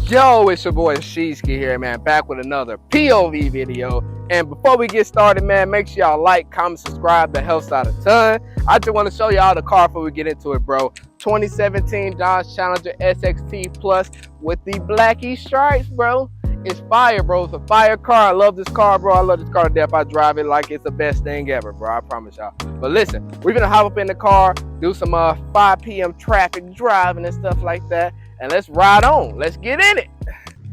Yo, it's your boy Sheeski here, man, back with another POV video. And before we get started, man, make sure y'all like, comment, subscribe. That helps out a ton. I just want to show y'all the car before we get into it, bro. 2017 Dodge Challenger SXT Plus with the blackie stripes, bro. It's fire, bro. It's a fire car. I love this car, bro. I love this car to death. I drive it like it's the best thing ever, bro. I promise y'all. But listen, we're going to hop up in the car, do some 5 p.m. traffic driving and stuff like that. And let's ride on. Let's get in it.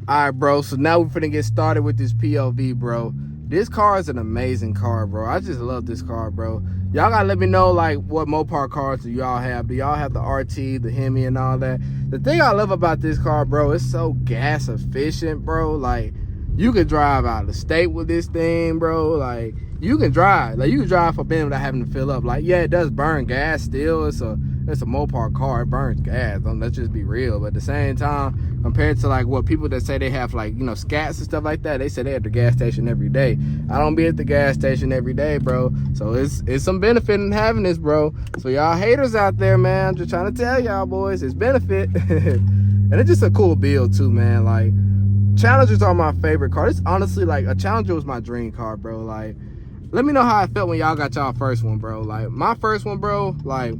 All right, bro. So now we're finna get started with this POV, bro. This car is an amazing car, bro. I just love this car, bro. Y'all gotta let me know, like, what Mopar cars do y'all have? Do y'all have the RT, the Hemi, and all that? The thing I love about this car, bro, it's so gas efficient, bro. Like, you can drive out of the state with this thing, bro. Like, you can drive. Like, you can drive for Ben without having to fill up. Like, yeah, it does burn gas still. It's a Mopar car. It burns gas. Let's just be real. But at the same time, compared to like what people that say they have, like, you know, scats and stuff like that, they say they're at the gas station every day. I don't be at the gas station every day, bro. So it's some benefit in having this, bro. So y'all haters out there, man, I'm just trying to tell y'all boys, it's benefit. And it's just a cool build too, man. Like, Challengers are my favorite car. It's honestly, like, a Challenger was my dream car, bro. Like, let me know how I felt when y'all got y'all first one, bro. Like, my first one, bro, like,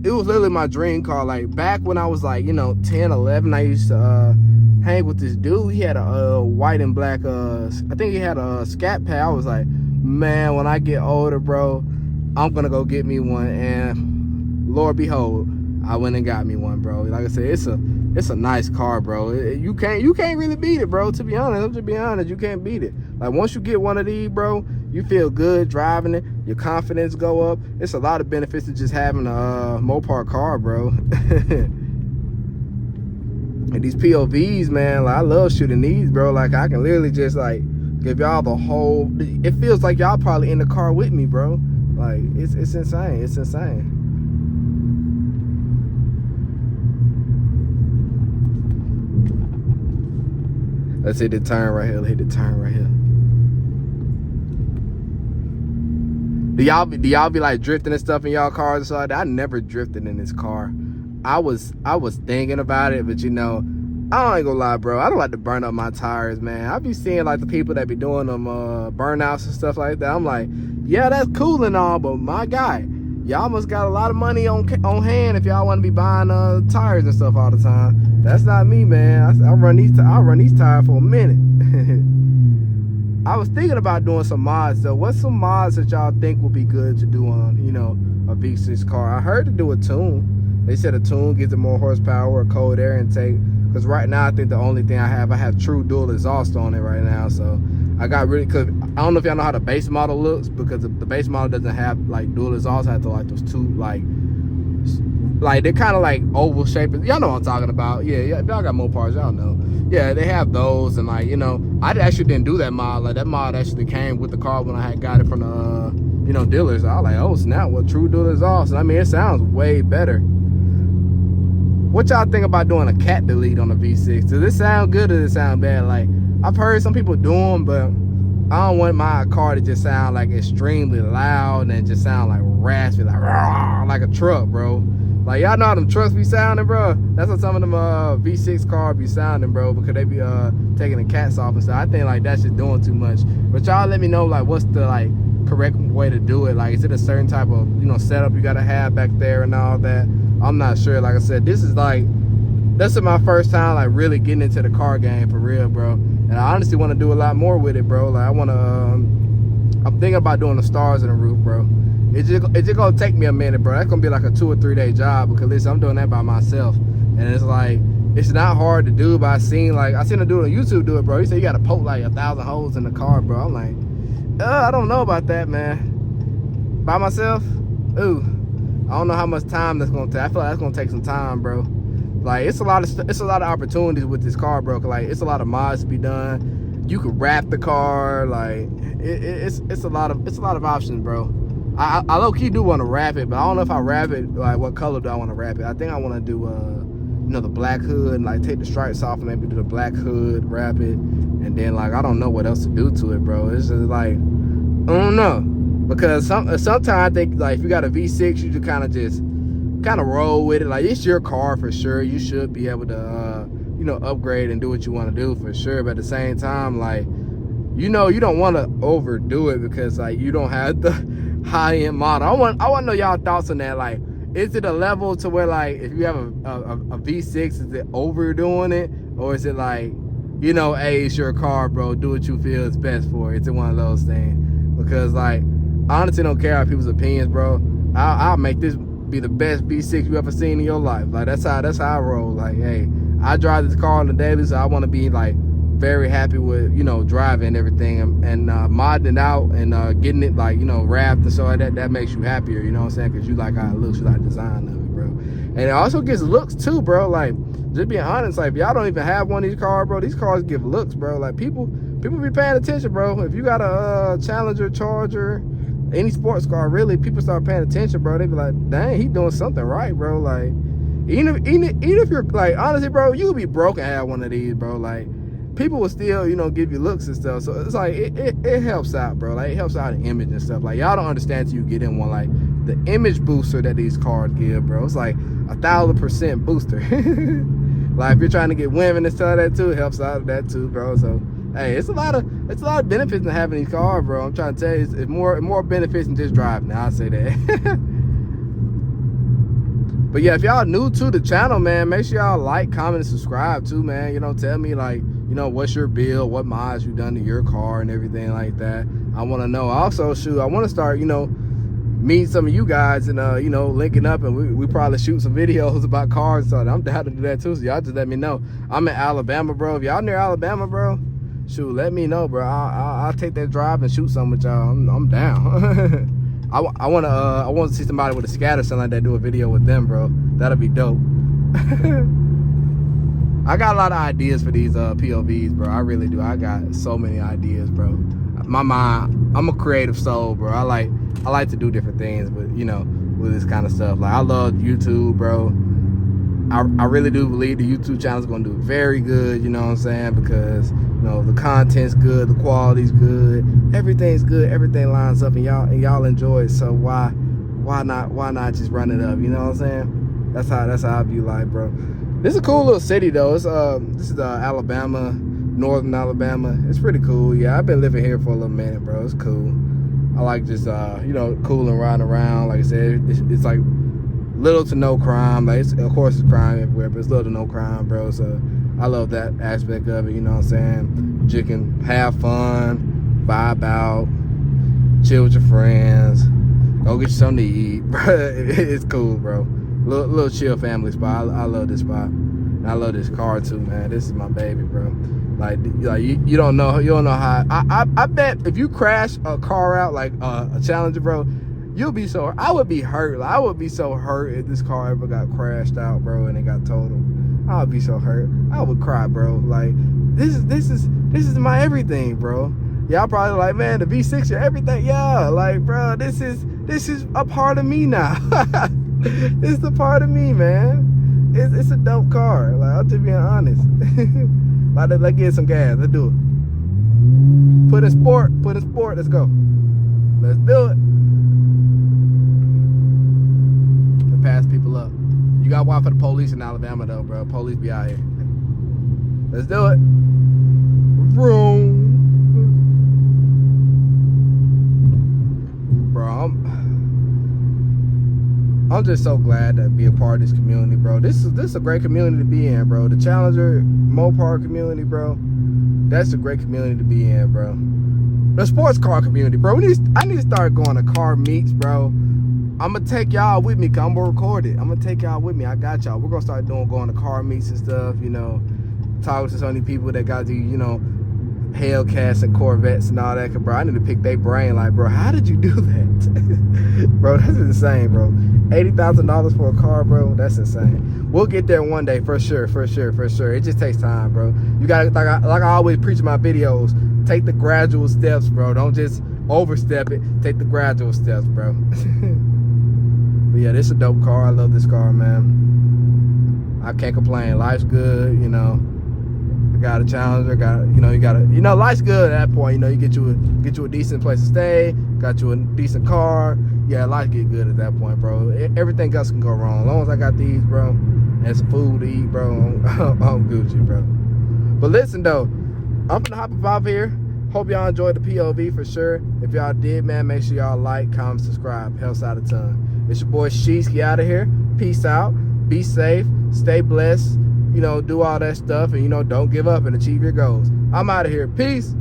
it was literally my dream car. Like, back when I was, like, you know, 10, 11, I used to hang with this dude. He had a white and black, I think he had a Scat Pad. I was like, man, when I get older, bro, I'm gonna go get me one. And Lord behold, I went and got me one, bro. Like I said, it's a nice car, bro. You can't really beat it, bro. To be honest, you can't beat it. Like, once you get one of these, bro, you feel good driving it. Your confidence go up. It's a lot of benefits to just having a Mopar car, bro. And these POVs, man, like, I love shooting these, bro. Like, I can literally just, like, give y'all the whole. It feels like y'all probably in the car with me, bro. Like, it's insane. It's insane. Let's hit the turn right here. Do y'all be like drifting and stuff in y'all cars and stuff like that? I never drifted in this car. I was thinking about it, but, you know, I ain't gonna lie, bro. I don't like to burn up my tires, man. I be seeing, like, the people that be doing them burnouts and stuff like that. I'm like, yeah, that's cool and all, but my guy, y'all must got a lot of money on hand if y'all want to be buying tires and stuff all the time. That's not me, man. I'll run these tires for a minute. I was thinking about doing some mods, though. What's some mods that y'all think would be good to do on, you know, a V6 car? I heard to do a tune. They said a tune gives it more horsepower, a cold air intake. Because right now, I think the only thing I have true dual exhaust on it right now. So I got really, because I don't know if y'all know how the base model looks, because the base model doesn't have, like, dual exhaust. I have to, like, those two, like they're kind of like oval shaped. Y'all know what I'm talking about. Yeah, if y'all got Mopars, y'all know. Yeah, they have those. And, like, you know, I actually didn't do that mod. Like, that mod actually came with the car when I had got it from the you know, dealers. I was like, oh snap, what true dual exhaust. And I mean, it sounds way better. What y'all think about doing a cat delete on the V6? Does it sound good or does it sound bad? Like, I've heard some people do them, but I don't want my car to just sound like extremely loud and just sound like raspy, like a truck, bro. Like, y'all know how them trucks be sounding, bro. That's what some of them V6 cars be sounding, bro, because they be taking the cats off and stuff. I think, like, that's just doing too much. But y'all let me know, like, what's the, like, correct way to do it. Like, is it a certain type of, you know, setup you gotta have back there and all that? I'm not sure. Like I said, this is my first time, like, really getting into the car game for real, bro. And I honestly want to do a lot more with it, bro. Like, I want to I'm thinking about doing the stars in the roof, bro. It's just gonna take me a minute, bro. That's gonna be like a 2 or 3 day job, because listen, I'm doing that by myself, and it's like, it's not hard to do. But I seen a dude on YouTube do it, bro. He said you gotta poke like 1,000 holes in the car, bro. I'm like, I don't know about that, man. By myself, ooh, I don't know how much time that's gonna take. I feel like that's gonna take some time, bro. Like, it's a lot of opportunities with this car, bro. Like, it's a lot of mods to be done. You could wrap the car, like, it's a lot of options, bro. I low-key do want to wrap it, but I don't know if I wrap it, like, what color do I want to wrap it? I think I want to do, you know, the black hood, and, like, take the stripes off and maybe do the black hood, wrap it, and then, like, I don't know what else to do to it, bro. It's just, like, I don't know. Because sometimes I think, like, if you got a V6, you just kind of roll with it. Like, it's your car for sure. You should be able to, you upgrade and do what you want to do for sure. But at the same time, like, you don't want to overdo it because like you don't have the high-end model. I want to know y'all thoughts on that. Like, is it a level to where like if you have a V6, is it overdoing it, or is it like, hey, it's your car, bro, do what you feel is best for it? Is it one of those things? Because like, I honestly don't care about people's opinions, bro. I'll make this be the best V6 you ever seen in your life. Like, that's how I roll. Like, hey, I drive this car on the daily, so I want to be like very happy with driving and everything, and modding it out and getting it like wrapped and so like that makes you happier. You know what I'm saying? Because you like how it looks, you like the design of it, bro. And it also gives looks too, bro. Like, just being honest, like, if y'all don't even have one of these cars, bro, these cars give looks, bro. Like, people be paying attention, bro. If you got a Challenger, Charger, any sports car, really, people start paying attention, bro. They be like, dang, he doing something right, bro. Like, even if you're like, honestly, bro, you would be broke and have one of these, bro. Like, people will still, give you looks and stuff. So it's like, it helps out, bro. Like, it helps out in image and stuff. Like, y'all don't understand till you get in one. Like, the image booster that these cars give, bro, it's like 1,000% booster. Like, if you're trying to get women and stuff like that too, it helps out with that too, bro. So, hey, it's a lot of benefits in having these cars, bro. I'm trying to tell you, it's more benefits than just driving. I'll say that. But yeah, if y'all new to the channel, man, make sure y'all like, comment, and subscribe too, man. Tell me like, what's your build, what mods you done to your car and everything like that. I want to know. Also, shoot, I want to start, meeting some of you guys and linking up, and we probably shoot some videos about cars. So I'm down to do that too. So y'all just let me know. I'm in Alabama, bro. If y'all near Alabama, bro, shoot, let me know, bro. I'll take that drive and shoot some with y'all. I'm down. I want to see somebody with a scatter something like that, do a video with them, bro. That'll be dope. I got a lot of ideas for these POVs, bro. I really do. I got so many ideas, bro. My mind, I'm a creative soul, bro. I like to do different things, but with this kind of stuff. Like, I love YouTube, bro. I really do believe the YouTube channel is gonna do very good, you know what I'm saying? Because the content's good, the quality's good, everything's good, everything lines up, and y'all enjoy it. So why not just run it up? You know what I'm saying? That's how I view life, bro. This is a cool little city though. It's this is Alabama, northern Alabama. It's pretty cool. Yeah, I've been living here for a little minute, bro. It's cool. I like just cool and riding around. Like I said, it's like little to no crime. Like, of course it's crime everywhere, but it's little to no crime, bro. So I love that aspect of it. You know what I'm saying? You can have fun, vibe out, chill with your friends, go get you something to eat, bro. It's cool, bro. Little chill family spot. I love this spot. And I love this car too, man. This is my baby, bro. Like you don't know how. I bet if you crash a car out like a Challenger, bro, you'll be so. I would be hurt. Like, I would be so hurt if this car ever got crashed out, bro, and it got totaled. I would be so hurt. I would cry, bro. Like, this is my everything, bro. Y'all probably like, man, the V6 your everything. Yeah, like, bro, this is a part of me now. It's a part of me, man. It's a dope car. Like, I'm just being honest. Let's get some gas. Let's do it. Put in sport. Let's go. Let's do it. Let's pass people up. You got to watch for the police in Alabama, though, bro. Police be out here. Let's do it. Vroom. Bro, I'm just so glad to be a part of this community, bro. This is a great community to be in, bro. The Challenger Mopar community, bro. That's a great community to be in, bro. The sports car community, bro. I need to start going to car meets, bro. I'm gonna take y'all with me, cause I'm gonna record it. I'm gonna take y'all with me. I got y'all. We're gonna start going to car meets and stuff, talking to so many people that got these, Hellcats and Corvettes and all that. Cause, bro, I need to pick their brain. Like, bro, how did you do that? Bro, that's insane, bro. $80,000 for a car, bro. That's insane. We'll get there one day for sure. It just takes time, bro. You gotta, like I always preach in my videos, take the gradual steps, bro. Don't just overstep it. Take the gradual steps, bro. But yeah, this is a dope car. I love this car, man. I can't complain. Life's good, I got a Challenger, life's good at that point. You get you a decent place to stay, got you a decent car. Yeah, life get good at that point, bro. Everything else can go wrong. As long as I got these, bro, and some food to eat, bro, I'm Gucci, bro. But listen though, I'm gonna hop up off here. Hope y'all enjoyed the POV for sure. If y'all did, man, make sure y'all like, comment, subscribe. Helps out a ton. It's your boy Sheeski out of here. Peace out. Be safe. Stay blessed. You know, do all that stuff, and you know, don't give up and achieve your goals. I'm out of here. Peace.